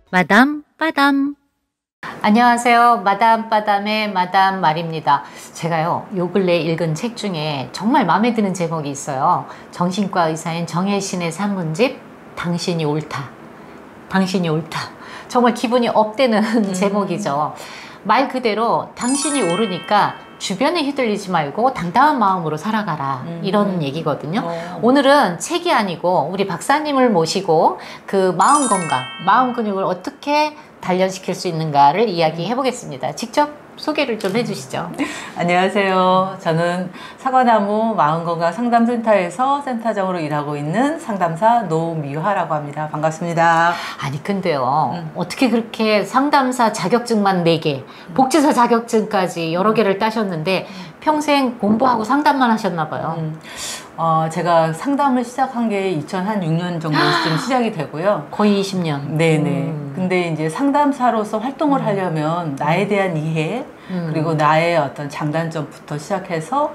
마담 빠담. 안녕하세요. 마담 빠담의 마담 말입니다. 제가요, 요 근래 읽은 책 중에 정말 마음에 드는 제목이 있어요. 정신과 의사인 정혜신의 산문집 당신이 옳다. 당신이 옳다. 정말 기분이 업되는 제목이죠. 말 그대로 당신이 옳으니까 주변에 휘둘리지 말고 당당한 마음으로 살아가라, 이런 얘기거든요. 오늘은 책이 아니고 우리 박사님을 모시고 그 마음 건강, 마음 근육을 어떻게 단련시킬 수 있는가를 이야기해 보겠습니다. 직접 소개를 좀 해주시죠. 안녕하세요. 저는 사과나무 마음건강 상담센터에서 센터장으로 일하고 있는 상담사 노미화라고 합니다. 반갑습니다. 아니 근데요, 어떻게 그렇게 상담사 자격증만 4개, 복지사 자격증까지 여러 개를 따셨는데 평생 공부하고 상담만 하셨나 봐요. 제가 상담을 시작한 게 2006년 정도쯤 시작이 되고요. 거의 20년. 네네. 근데 이제 상담사로서 활동을 하려면 나에 대한 이해, 그리고 나의 어떤 장단점부터 시작해서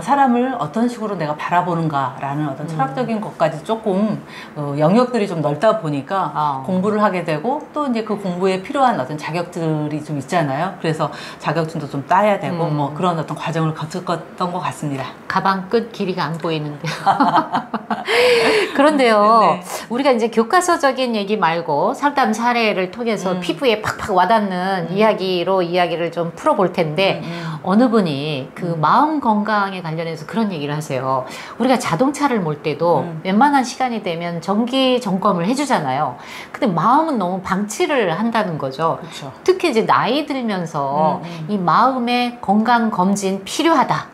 사람을 어떤 식으로 내가 바라보는가라는 어떤 철학적인 것까지 조금 영역들이 좀 넓다 보니까 공부를 하게 되고, 또 이제 그 공부에 필요한 어떤 자격들이 좀 있잖아요. 그래서 자격증도 좀 따야 되고 뭐 그런 어떤 과정을 거쳤던 것 같습니다. 가방 끝 길이가 안 보이는데요. 그런데요, 네. 우리가 이제 교과서적인 얘기 말고 상담 사례를 통해서 피부에 팍팍 와닿는 이야기로 이야기를 좀 풀어볼 텐데, 어느 분이 그 마음 건강에 관련해서 그런 얘기를 하세요. 우리가 자동차를 몰 때도 웬만한 시간이 되면 정기 점검을 해주잖아요. 근데 마음은 너무 방치를 한다는 거죠. 그렇죠. 특히 이제 나이 들면서 이 마음의 건강 검진 필요하다.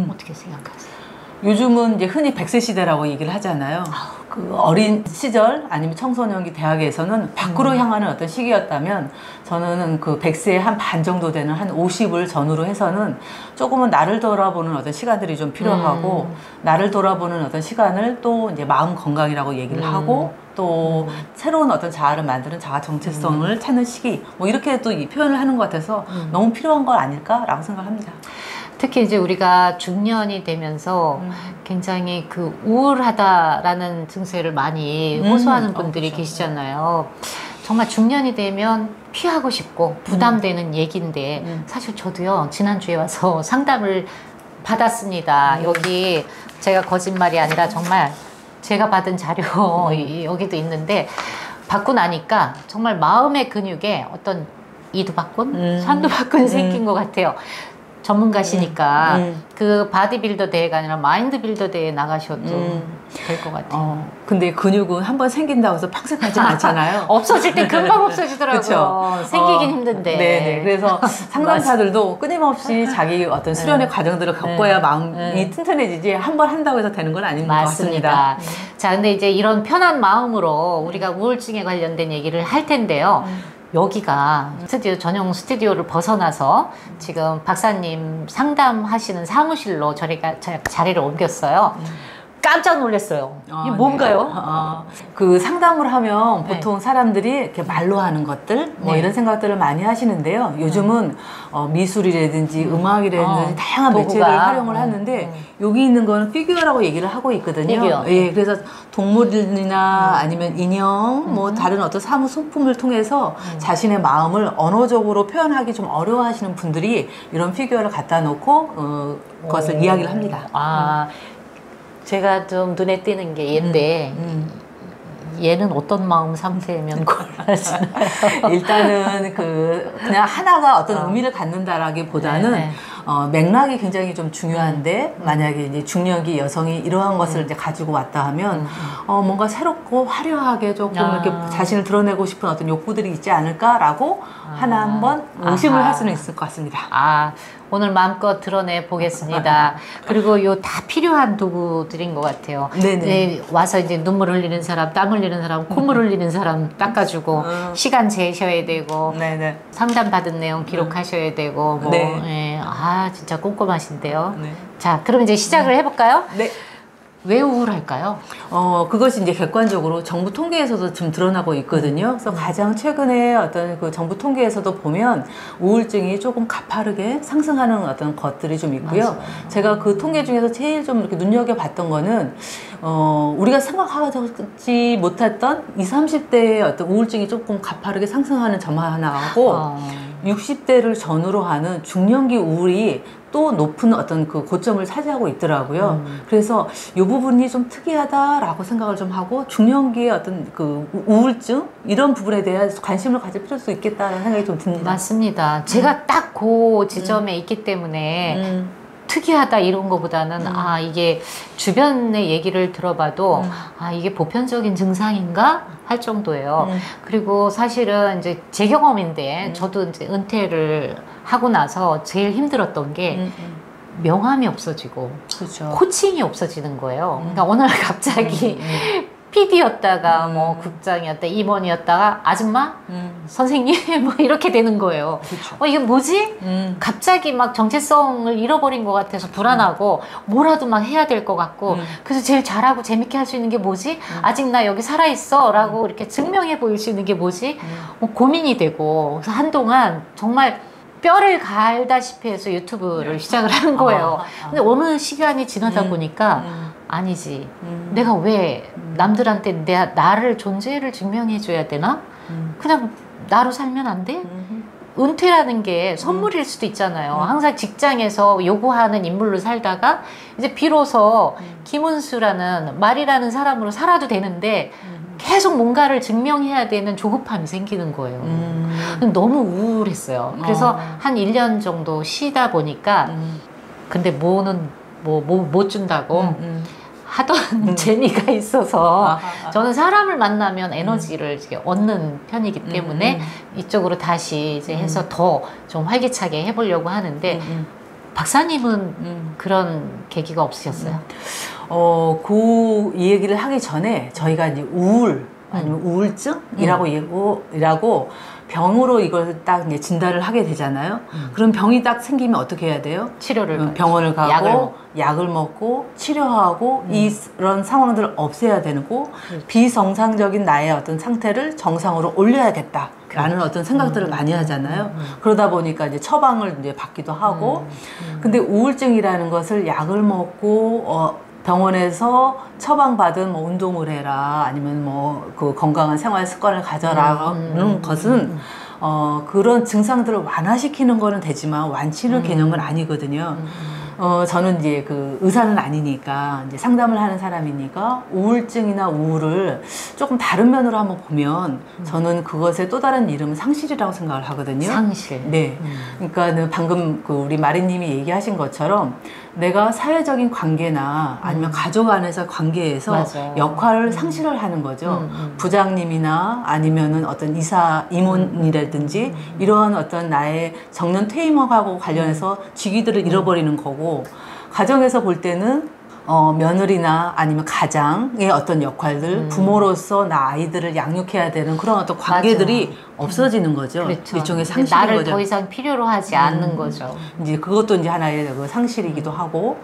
어떻게 생각하세요? 요즘은 이제 흔히 100세 시대라고 얘기를 하잖아요. 그 어린 시절 아니면 청소년기 대학에서는 밖으로 향하는 어떤 시기였다면, 저는 그 100세의 한 반 정도 되는 한 50을 전후로 해서는 조금은 나를 돌아보는 어떤 시간들이 좀 필요하고, 나를 돌아보는 어떤 시간을 또 이제 마음 건강이라고 얘기를 하고, 또 새로운 어떤 자아를 만드는 자아 정체성을 찾는 시기, 뭐 이렇게 또 이 표현을 하는 것 같아서 너무 필요한 거 아닐까라고 생각합니다. 특히 이제 우리가 중년이 되면서 굉장히 그 우울하다라는 증세를 많이 호소하는 분들이 그렇죠. 계시잖아요. 정말 중년이 되면 피하고 싶고 부담되는 얘기인데, 사실 저도요, 지난주에 와서 상담을 받았습니다. 여기 제가 거짓말이 아니라 정말 제가 받은 자료 여기도 있는데, 받고 나니까 정말 마음의 근육에 어떤 이두박근, 삼두박근 생긴 것 같아요. 전문가시니까 그 바디빌더 대회가 아니라 마인드 빌더 대회에 나가셔도 될 것 같아요. 근데 근육은 한번 생긴다고 해서 평생 가진 않잖아요. 없어질 때 금방 없어지더라고요. 그쵸? 생기긴 힘든데. 네네. 그래서 상담사들도 끊임없이 자기 어떤 수련의 과정들을 겪어야 마음이 튼튼해지지, 한번 한다고 해서 되는 건 아닌 것 같습니다. 자, 근데 이제 이런 편한 마음으로 우리가 우울증에 관련된 얘기를 할 텐데요. 여기가 스튜디오, 전용 스튜디오를 벗어나서 지금 박사님 상담하시는 사무실로 저희가 자리를 옮겼어요. 깜짝 놀랐어요. 이게 뭔가요? 그 상담을 하면 보통 사람들이 이렇게 말로 하는 것들, 뭐 이런 생각들을 많이 하시는데요. 요즘은 미술이라든지 음악이라든지 다양한 도구가. 매체를 활용을 하는데, 여기 있는 거는 피규어라고 얘기를 하고 있거든요. 피규어. 예, 그래서 동물이나 아니면 인형, 뭐 다른 어떤 사무 소품을 통해서 자신의 마음을 언어적으로 표현하기 좀 어려워하시는 분들이 이런 피규어를 갖다 놓고 그것을 이야기를 합니다. 제가 좀 눈에 띄는 게 얘인데, 얘는 어떤 마음 상태면 곤란하시나요? 일단은 그냥 하나가 어떤 의미를 갖는다라기보다는 맥락이 굉장히 좀 중요한데, 만약에 이제 중년기 여성이 이러한 것을 이제 가지고 왔다 하면 뭔가 새롭고 화려하게 조금 이렇게 자신을 드러내고 싶은 어떤 욕구들이 있지 않을까라고 하나 한번 의심을 할 수는 있을 것 같습니다. 오늘 마음껏 드러내 보겠습니다. 그리고 요 다 필요한 도구들인 것 같아요. 네, 와서 이제 눈물 흘리는 사람, 땀 흘리는 사람, 콧물 흘리는 사람 닦아주고, 시간 재셔야 되고, 상담 받은 내용 기록하셔야 되고, 뭐, 진짜 꼼꼼하신데요. 자, 그럼 이제 시작을 해볼까요? 네. 왜 우울할까요? 그것이 이제 객관적으로 정부 통계에서도 좀 드러나고 있거든요. 그래서 가장 최근에 어떤 그 정부 통계에서도 보면 우울증이 조금 가파르게 상승하는 어떤 것들이 좀 있고요. 맞아요. 제가 그 통계 중에서 제일 좀 이렇게 눈여겨봤던 거는, 우리가 생각하지 못했던 20, 30대의 어떤 우울증이 조금 가파르게 상승하는 점 하나하고, 60대를 전후로 하는 중년기 우울이 또 높은 어떤 그 고점을 차지하고 있더라고요. 그래서 이 부분이 좀 특이하다라고 생각을 좀 하고, 중년기의 어떤 그 우울증 이런 부분에 대한 관심을 가질 필요도 있겠다는 생각이 좀 듭니다. 맞습니다. 제가 딱 그 지점에 있기 때문에 특이하다 이런 거보다는 이게 주변의 얘기를 들어봐도 이게 보편적인 증상인가 할 정도예요. 그리고 사실은 이제 제 경험인데 저도 이제 은퇴를 하고 나서 제일 힘들었던 게 명함이 없어지고 그렇죠. 코칭이 없어지는 거예요. 그러니까 어느 날 갑자기 PD였다가 뭐 국장이었다 임원이었다가 아줌마 선생님 뭐 이렇게 되는 거예요. 그렇죠. 이게 뭐지? 갑자기 막 정체성을 잃어버린 것 같아서 불안하고 뭐라도 막 해야 될 것 같고 그래서 제일 잘하고 재밌게 할 수 있는 게 뭐지? 아직 나 여기 살아있어 라고 이렇게 증명해 보일 수 있는 게 뭐지? 고민이 되고 그래서 한동안 정말 뼈를 갈다시피 해서 유튜브를 시작을 한 거예요. 근데 어느 시간이 지나다 보니까 아니지. 내가 왜 남들한테 나를 존재를 증명해 줘야 되나? 그냥 나로 살면 안 돼? 은퇴라는 게 선물일 수도 있잖아요. 항상 직장에서 요구하는 인물로 살다가 이제 비로소 김은수라는 말이라는 사람으로 살아도 되는데 계속 뭔가를 증명해야 되는 조급함이 생기는 거예요. 너무 우울했어요. 그래서 한 1년 정도 쉬다 보니까 근데 뭐는 못 준다고 하던 재미가 있어서 저는 사람을 만나면 에너지를 이렇게 얻는 편이기 때문에 이쪽으로 다시 이제 해서 더 좀 활기차게 해보려고 하는데 박사님은 그런 계기가 없으셨어요? 이 얘기를 하기 전에 저희가 이제 우울 아니면 우울증이라고 병으로 이걸 딱 이제 진단을 하게 되잖아요. 그럼 병이 딱 생기면 어떻게 해야 돼요? 치료를 병원을 가고 약을 먹고 치료하고 이런 상황들을 없애야 되고 비정상적인 나의 어떤 상태를 정상으로 올려야겠다. 라는 어떤 생각들을 많이 하잖아요. 그러다 보니까 이제 처방을 이제 받기도 하고, 근데 우울증이라는 것을 약을 먹고 병원에서 처방받은 뭐 운동을 해라 아니면 뭐 그 건강한 생활 습관을 가져라는 것은 그런 증상들을 완화시키는 거는 되지만 완치를 개념은 아니거든요. 저는 이제 그 의사는 아니니까 이제 상담을 하는 사람이니까 우울증이나 우울을 조금 다른 면으로 한번 보면 저는 그것의 또 다른 이름은 상실이라고 생각을 하거든요. 상실. 네. 그러니까 방금 그 우리 마리님이 얘기하신 것처럼 내가 사회적인 관계나 아니면 가족 안에서 관계에서 맞아요. 역할을 상실을 하는 거죠. 부장님이나 아니면은 어떤 임원이라든지 이러한 어떤 나의 정년 퇴임하고 관련해서 직위들을 잃어버리는 거고, 가정에서 볼 때는 며느리나 아니면 가장의 어떤 역할들, 부모로서 나 아이들을 양육해야 되는 그런 어떤 관계들이 없어지는 거죠. 그렇죠. 일종의 상실인 나를 거죠. 더 이상 필요로 하지 않는 거죠. 이제 그것도 이제 하나의 그 상실이기도 하고,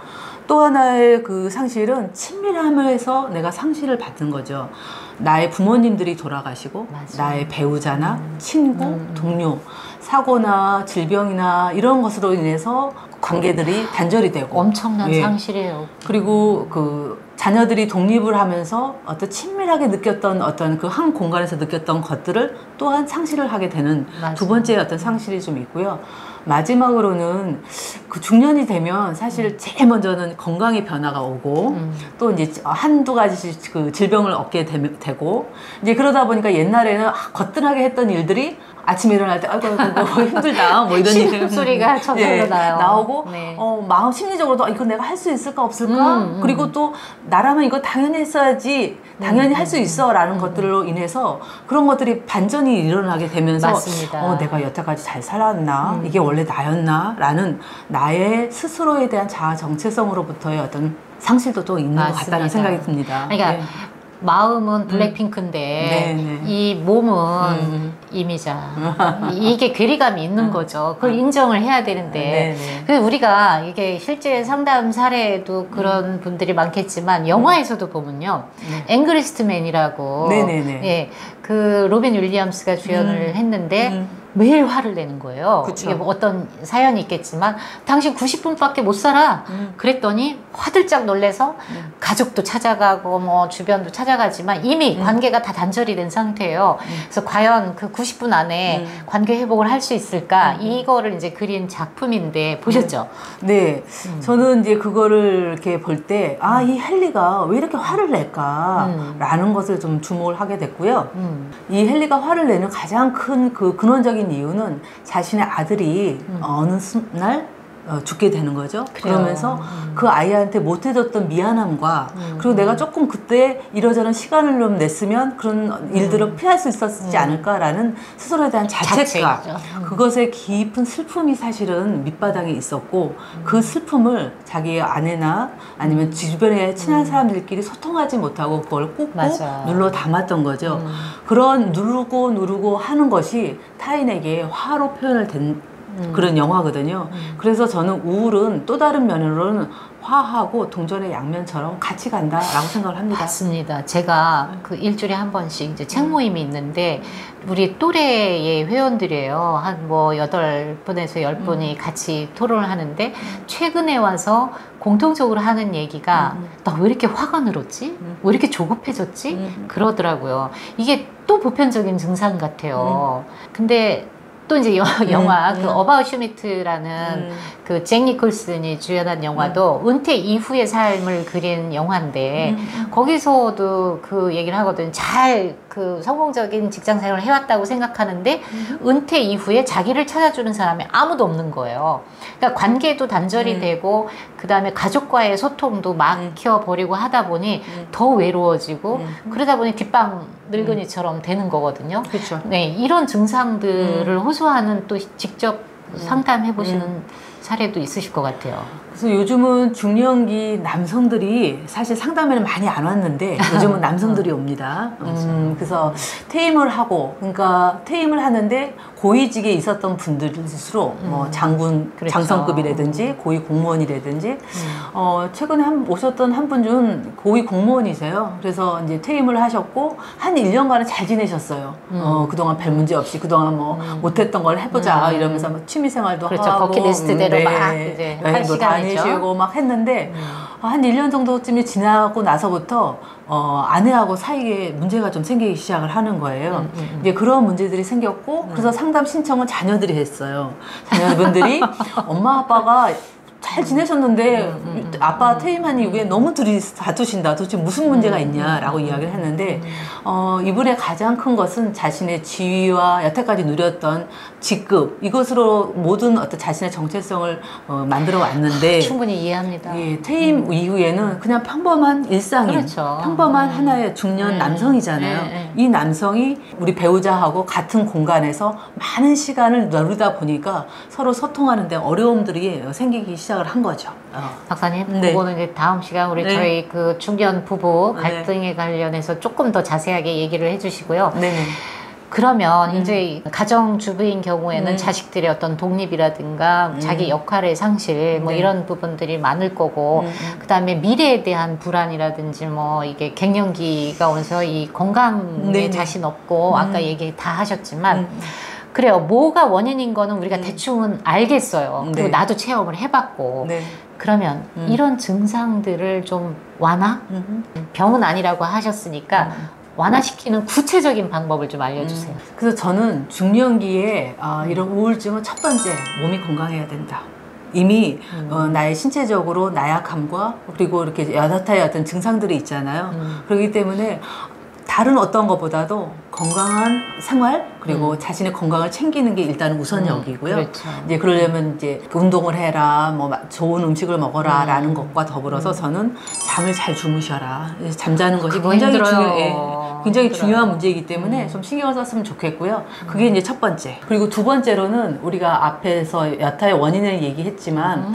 또 하나의 그 상실은 친밀함에서 내가 상실을 받는 거죠. 나의 부모님들이 돌아가시고, 나의 배우자나 친구, 동료, 사고나 질병이나 이런 것으로 인해서 관계들이 단절이 되고 엄청난 상실이에요. 그리고 그 자녀들이 독립을 하면서 어떤 친밀하게 느꼈던 어떤 그 한 공간에서 느꼈던 것들을 또한 상실을 하게 되는 두 번째 어떤 상실이 좀 있고요. 마지막으로는 그 중년이 되면 사실 제일 먼저는 건강의 변화가 오고 또 이제 한두 가지 그 질병을 얻게 되고 이제 그러다 보니까 옛날에는 거뜬하게 했던 일들이 아침에 일어날 때 아이고 힘들다 뭐 이런 소리가 저절로 나요. 나오고 마음 심리적으로도 이거 내가 할 수 있을까 없을까 그리고 또 나라면 이거 당연히 했어야지 당연히 할 수 있어 라는 것들로 인해서 그런 것들이 반전이 일어나게 되면서 맞습니다. 내가 여태까지 잘 살았나 이게 원래 나였나 라는 나의 스스로에 대한 자아 정체성으로부터의 어떤 상실도 또 있는 것 같다는 생각이 듭니다. 그러니까 마음은 블랙핑크인데 이 몸은 이미자. 이게 괴리감이 있는 거죠. 그걸 인정을 해야 되는데 그래서 우리가 이게 실제 상담 사례도 그런 분들이 많겠지만 영화에서도 보면요. 앵그리스트맨이라고 예, 그 로빈 윌리엄스가 주연을 했는데 매일 화를 내는 거예요. 그쵸. 이게 뭐 어떤 사연이 있겠지만 당신 90분밖에 못 살아. 그랬더니 화들짝 놀래서 가족도 찾아가고 뭐 주변도 찾아가지만 이미 관계가 다 단절이 된 상태예요. 그래서 과연 그 90분 안에 관계 회복을 할 수 있을까? 이거를 이제 그린 작품인데 보셨죠? 네. 저는 이제 그거를 이렇게 볼 때 아, 이 헨리가 왜 이렇게 화를 낼까? 라는 것을 좀 주목을 하게 됐고요. 이 헨리가 화를 내는 가장 큰 그 근원적인 이유는 자신의 아들이 어느 날 죽게 되는 거죠. 그래요. 그러면서 그 아이한테 못해줬던 미안함과 그리고 내가 조금 그때 이러저런 시간을 좀 냈으면 그런 일들을 피할 수 있었지 않을까라는 스스로에 대한 자책감, 그것의 깊은 슬픔이 사실은 밑바닥에 있었고 그 슬픔을 자기의 아내나 아니면 주변의 친한 사람들끼리 소통하지 못하고 그걸 꾹꾹 눌러 담았던 거죠. 그런 누르고 하는 것이 타인에게 화로 표현을 된 그런 영화거든요. 그래서 저는 우울은 또 다른 면으로는 화하고 동전의 양면처럼 같이 간다라고 생각을 합니다. 맞습니다. 제가 그 일주일에 한 번씩 이제 책 모임이 있는데 우리 또래의 회원들이에요. 한 뭐 8분에서 10분이 같이 토론을 하는데 최근에 와서 공통적으로 하는 얘기가 나 왜 이렇게 화가 늘었지? 왜 이렇게 조급해졌지? 그러더라고요. 이게 또 보편적인 증상 같아요. 근데 또 이제 영화 그 어바웃 슈미트라는 그 잭 니콜슨이 주연한 영화도 은퇴 이후의 삶을 그린 영화인데 거기서도 그 얘기를 하거든요. 잘 그 성공적인 직장 생활을 해왔다고 생각하는데 은퇴 이후에 자기를 찾아주는 사람이 아무도 없는 거예요. 그러니까 관계도 단절이 되고 그 다음에 가족과의 소통도 막혀버리고 하다 보니 더 외로워지고 그러다 보니 뒷방 늙은이처럼 되는 거거든요. 그렇죠. 네, 이런 증상들을 호소하는 또 직접 상담해 보시는 사례도 있으실 것 같아요. 그래서 요즘은 중년기 남성들이 사실 상담에는 많이 안 왔는데 요즘은 남성들이 옵니다. 그래서 퇴임을 하고, 그러니까 퇴임을 하는데 고위직에 있었던 분들일수록 뭐 장군, 그렇죠. 장성급이라든지 고위 공무원이라든지 최근에 오셨던 한 분 중 고위 공무원이세요. 그래서 이제 퇴임을 하셨고 한 1년간은 잘 지내셨어요. 그동안 별 문제 없이 그동안 뭐 못했던 걸 해보자 이러면서 뭐 취미생활도 그렇죠. 하고 버킷리스트대로 막 이제 할 여행도 시간이죠. 다니시고 막 했는데 한 1년 정도쯤이 지나고 나서부터 아내하고 사이에 문제가 좀 생기기 시작을 하는 거예요. 이제 그런 문제들이 생겼고 그래서 상담 신청을 자녀들이 했어요. 자녀분들이 엄마 아빠가 잘 지내셨는데 아빠 퇴임한 이후에 너무 둘이 다투신다. 도대체 무슨 문제가 있냐라고 이야기를 했는데 이분의 가장 큰 것은 자신의 지위와 여태까지 누렸던 직급 이것으로 모든 어떤 자신의 정체성을 만들어 왔는데 충분히 이해합니다. 예, 퇴임 이후에는 그냥 평범한 일상인 그렇죠. 평범한 하나의 중년 남성이잖아요. 이 남성이 우리 배우자하고 같은 공간에서 많은 시간을 나누다 보니까 서로 소통하는데 어려움들이 생기기 시작을 한 거죠. 박사님, 네. 그거는 이제 다음 시간 우리 네. 저희 그 중년 부부 네. 갈등에 관련해서 조금 더 자세하게 얘기를 해주시고요. 네. 그러면 이제 가정주부인 경우에는 자식들의 어떤 독립이라든가 자기 역할의 상실 뭐 네. 이런 부분들이 많을 거고 그 다음에 미래에 대한 불안이라든지 뭐 이게 갱년기가 오면서 이 건강에 네. 자신 없고 아까 얘기 다 하셨지만 그래요. 뭐가 원인인 거는 우리가 대충은 알겠어요. 그리고 네. 나도 체험을 해봤고 네. 그러면 이런 증상들을 좀 완화? 병은 아니라고 하셨으니까 완화시키는 구체적인 방법을 좀 알려주세요. 그래서 저는 중년기에 이런 우울증은 첫 번째 몸이 건강해야 된다. 이미 나의 신체적으로 나약함과 그리고 이렇게 여타의 어떤 증상들이 있잖아요. 그렇기 때문에 다른 어떤 것보다도 건강한 생활 그리고 자신의 건강을 챙기는 게 일단 우선역이고요. 그렇죠. 이제 그러려면 이제 운동을 해라, 뭐 좋은 음식을 먹어라라는 것과 더불어서 저는 잠을 잘 주무셔라. 잠자는 것이 그거 굉장히 힘들어요. 굉장히 힘들어요. 중요한 문제이기 때문에 좀 신경을 썼으면 좋겠고요. 그게 이제 첫 번째. 그리고 두 번째로는 우리가 앞에서 여타의 원인을 얘기했지만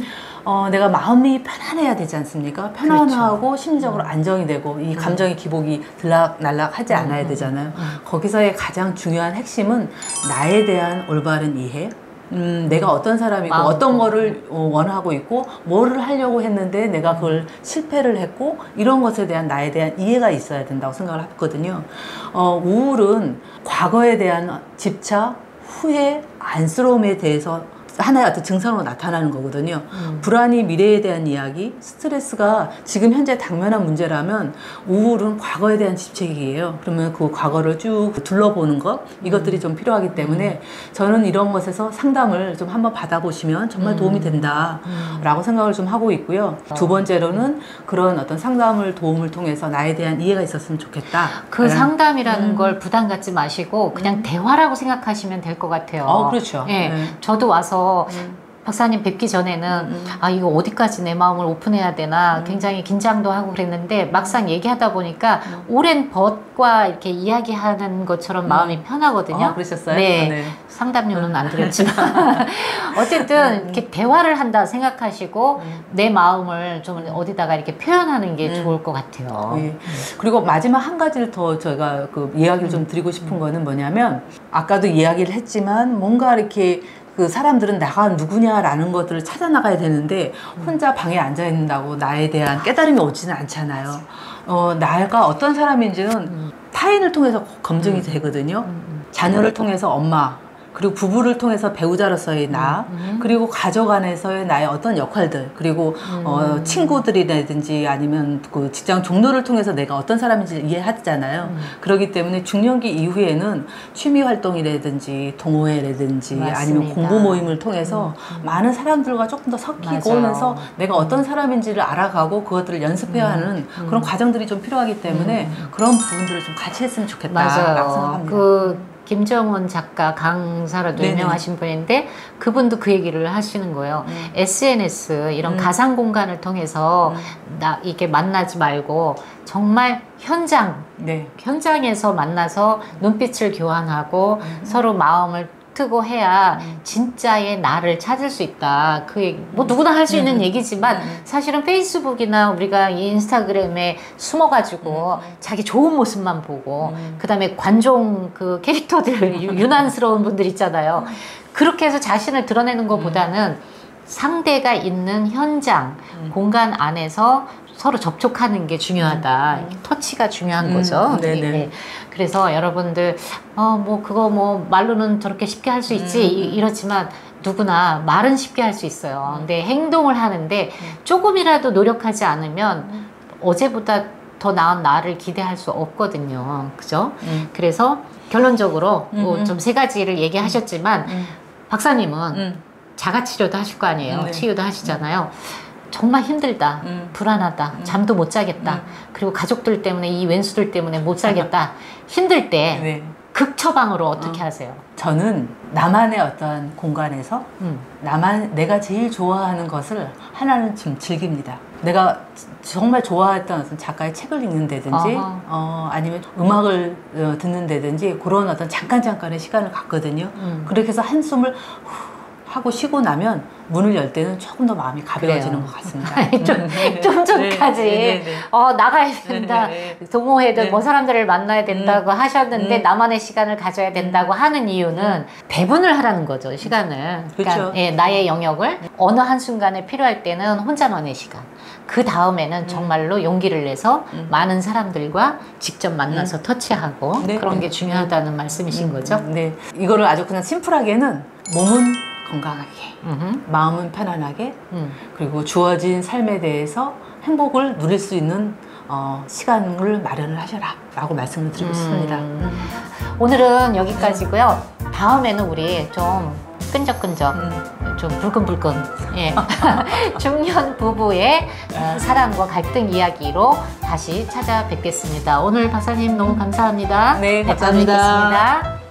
내가 마음이 편안해야 되지 않습니까? 편안하고 심리적으로 안정이 되고 이 감정의 기복이 들락날락하지 않아야 되잖아요. 거기서의 가장 중요한 핵심은 나에 대한 올바른 이해, 내가 어떤 사람이고 어떤 거를 원하고 있고 뭐를 하려고 했는데 내가 그걸 실패를 했고 이런 것에 대한 나에 대한 이해가 있어야 된다고 생각을 했거든요. 우울은 과거에 대한 집착, 후회, 안쓰러움에 대해서 하나의 어떤 증상으로 나타나는 거거든요. 불안이 미래에 대한 이야기, 스트레스가 지금 현재 당면한 문제라면 우울은 과거에 대한 집착이에요. 그러면 그 과거를 쭉 둘러보는 것, 이것들이 좀 필요하기 때문에 저는 이런 것에서 상담을 좀 한번 받아보시면 정말 도움이 된다라고 생각을 좀 하고 있고요. 두 번째로는 그런 어떤 상담을 도움을 통해서 나에 대한 이해가 있었으면 좋겠다. 그 상담이라는 걸 부담 갖지 마시고 그냥 대화라고 생각하시면 될 것 같아요. 그렇죠. 예, 저도 와서 박사님 뵙기 전에는 이거 어디까지 내 마음을 오픈해야 되나 굉장히 긴장도 하고 그랬는데 막상 얘기하다 보니까 오랜 벗과 이렇게 이야기하는 것처럼 마음이 편하거든요. 그러셨어요? 네. 네. 상담료는 안 드렸지만 어쨌든 이렇게 대화를 한다 생각하시고 내 마음을 좀 어디다가 이렇게 표현하는 게 좋을 것 같아요. 네. 그리고 마지막 한 가지를 더 제가 그 이야기를 좀 드리고 싶은 거는 뭐냐면 아까도 이야기를 했지만 뭔가 이렇게 그 사람들은 나가 누구냐라는 것들을 찾아 나가야 되는데 혼자 방에 앉아 있는다고 나에 대한 깨달음이 오지는 않잖아요. 나가 어떤 사람인지는 타인을 통해서 검증이 되거든요. 자녀를 통해서 엄마, 그리고 부부를 통해서 배우자로서의 나, 그리고 가족 안에서의 나의 어떤 역할들, 그리고 친구들이라든지 아니면 그 직장 종로를 통해서 내가 어떤 사람인지 이해하잖아요. 그렇기 때문에 중년기 이후에는 취미 활동이라든지 동호회라든지 맞습니다. 아니면 공부 모임을 통해서 많은 사람들과 조금 더 섞이고 하면서 내가 어떤 사람인지를 알아가고 그것들을 연습해야 하는 그런 과정들이 좀 필요하기 때문에 그런 부분들을 좀 같이 했으면 좋겠다라고 생각합니다. 김정은 작가 강사로도 유명하신 분인데 그분도 그 얘기를 하시는 거예요. SNS 이런 가상 공간을 통해서 이렇게 만나지 말고 정말 현장에서 만나서 눈빛을 교환하고 서로 마음을 트고 해야 진짜의 나를 찾을 수 있다. 그 얘기, 뭐 누구나 할 수 있는 얘기지만 사실은 페이스북이나 우리가 인스타그램에 숨어가지고 자기 좋은 모습만 보고 그 다음에 관종 그 캐릭터들 유난스러운 분들 있잖아요. 그렇게 해서 자신을 드러내는 것보다는 상대가 있는 현장, 공간 안에서 서로 접촉하는 게 중요하다. 터치가 중요한 거죠. 네. 그래서 여러분들 그거 말로는 저렇게 쉽게 할 수 있지 이렇지만 누구나 말은 쉽게 할 수 있어요. 근데 행동을 하는데 조금이라도 노력하지 않으면 어제보다 더 나은 나를 기대할 수 없거든요. 그죠? 그래서 결론적으로 좀 세 가지를 얘기하셨지만 박사님은 자가치료도 하실 거 아니에요. 치유도 하시잖아요. 정말 힘들다, 불안하다, 잠도 못 자겠다, 그리고 가족들 때문에 이 왼수들 때문에 못 살겠다, 힘들 때 극처방으로 어떻게 하세요? 저는 나만의 어떤 공간에서 내가 제일 좋아하는 것을 하나는 좀 즐깁니다. 내가 정말 좋아했던 어떤 작가의 책을 읽는다든지 아니면 음악을 듣는다든지 그런 어떤 잠깐의 시간을 갖거든요. 그렇게 해서 한숨을 하고 쉬고 나면 문을 열 때는 조금 더 마음이 가벼워지는 것 같습니다. 좀 전까지 나가야 된다, 동호회든 뭐 사람들을 만나야 된다고 하셨는데 나만의 시간을 가져야 된다고 하는 이유는 배분을 하라는 거죠, 시간을. 그러니까 나의 영역을 어느 한순간에 필요할 때는 혼자만의 시간, 그 다음에는 정말로 용기를 내서 많은 사람들과 직접 만나서 터치하고 그런 게 중요하다는 말씀이신 거죠? 네, 이거를 아주 그냥 심플하게는 몸은 건강하게, 마음은 편안하게, 그리고 주어진 삶에 대해서 행복을 누릴 수 있는 시간을 마련을 하셔라 라고 말씀을 드리고 싶습니다. 오늘은 여기까지고요. 다음에는 우리 좀 끈적끈적, 좀 불끈불끈 중년 부부의 사랑과 갈등 이야기로 다시 찾아뵙겠습니다. 오늘 박사님 너무 감사합니다. 네, 감사합니다. 다음에 뵙겠습니다.